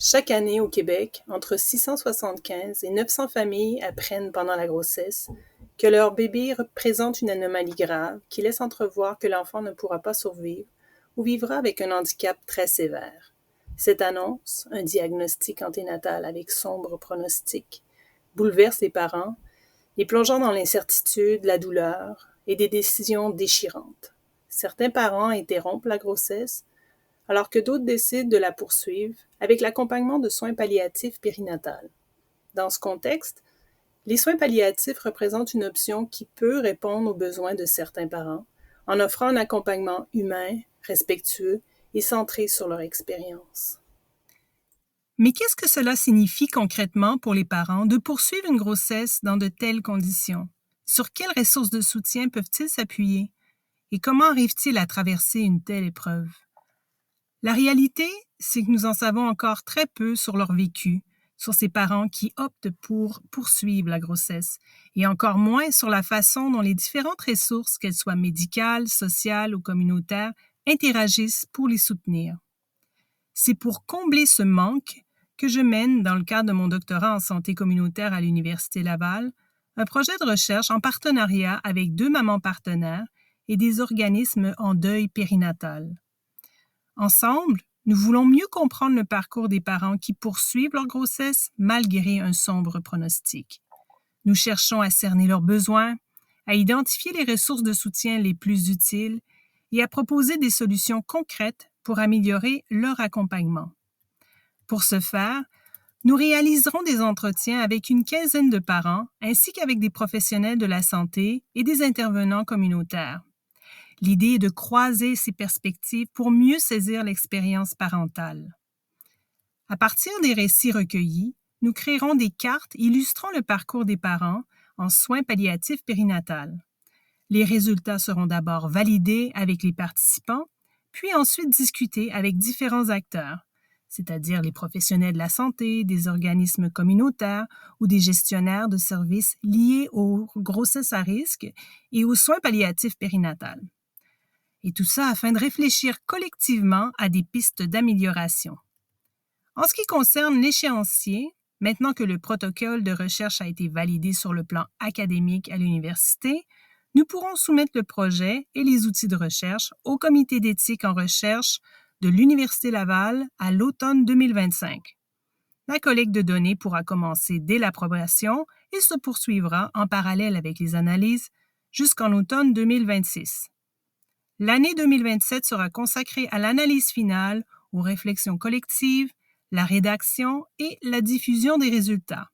Chaque année au Québec, entre 675 et 900 familles apprennent pendant la grossesse que leur bébé présente une anomalie grave qui laisse entrevoir que l'enfant ne pourra pas survivre ou vivra avec un handicap très sévère. Cette annonce, un diagnostic anténatal avec sombre pronostic, bouleverse les parents, les plongeant dans l'incertitude, la douleur et des décisions déchirantes. Certains parents interrompent la grossesse, alors que d'autres décident de la poursuivre avec l'accompagnement de soins palliatifs périnatales. Dans ce contexte, les soins palliatifs représentent une option qui peut répondre aux besoins de certains parents en offrant un accompagnement humain, respectueux et centré sur leur expérience. Mais qu'est-ce que cela signifie concrètement pour les parents de poursuivre une grossesse dans de telles conditions? Sur quelles ressources de soutien peuvent-ils s'appuyer? Et comment arrivent-ils à traverser une telle épreuve? La réalité, c'est que nous en savons encore très peu sur leur vécu, sur ces parents qui optent pour poursuivre la grossesse, et encore moins sur la façon dont les différentes ressources, qu'elles soient médicales, sociales ou communautaires, interagissent pour les soutenir. C'est pour combler ce manque que je mène, dans le cadre de mon doctorat en santé communautaire à l'Université Laval, un projet de recherche en partenariat avec 2 mamans partenaires et des organismes en deuil périnatal. Ensemble, nous voulons mieux comprendre le parcours des parents qui poursuivent leur grossesse malgré un sombre pronostic. Nous cherchons à cerner leurs besoins, à identifier les ressources de soutien les plus utiles et à proposer des solutions concrètes pour améliorer leur accompagnement. Pour ce faire, nous réaliserons des entretiens avec une quinzaine de parents ainsi qu'avec des professionnels de la santé et des intervenants communautaires. L'idée est de croiser ces perspectives pour mieux saisir l'expérience parentale. À partir des récits recueillis, nous créerons des cartes illustrant le parcours des parents en soins palliatifs périnatales. Les résultats seront d'abord validés avec les participants, puis ensuite discutés avec différents acteurs, c'est-à-dire les professionnels de la santé, des organismes communautaires ou des gestionnaires de services liés aux grossesses à risque et aux soins palliatifs périnatales. Et tout ça afin de réfléchir collectivement à des pistes d'amélioration. En ce qui concerne l'échéancier, maintenant que le protocole de recherche a été validé sur le plan académique à l'université, nous pourrons soumettre le projet et les outils de recherche au comité d'éthique en recherche de l'Université Laval à l'automne 2025. La collecte de données pourra commencer dès l'approbation et se poursuivra en parallèle avec les analyses jusqu'en automne 2026. L'année 2027 sera consacrée à l'analyse finale, aux réflexions collectives, la rédaction et la diffusion des résultats.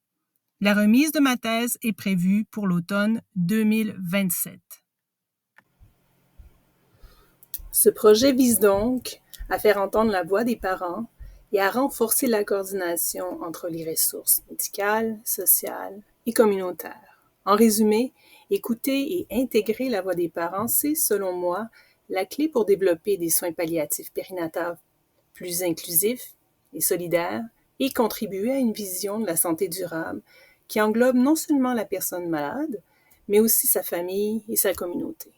La remise de ma thèse est prévue pour l'automne 2027. Ce projet vise donc à faire entendre la voix des parents et à renforcer la coordination entre les ressources médicales, sociales et communautaires. En résumé, écouter et intégrer la voix des parents, c'est, selon moi, la clé pour développer des soins palliatifs périnataux plus inclusifs et solidaires et contribuer à une vision de la santé durable qui englobe non seulement la personne malade, mais aussi sa famille et sa communauté.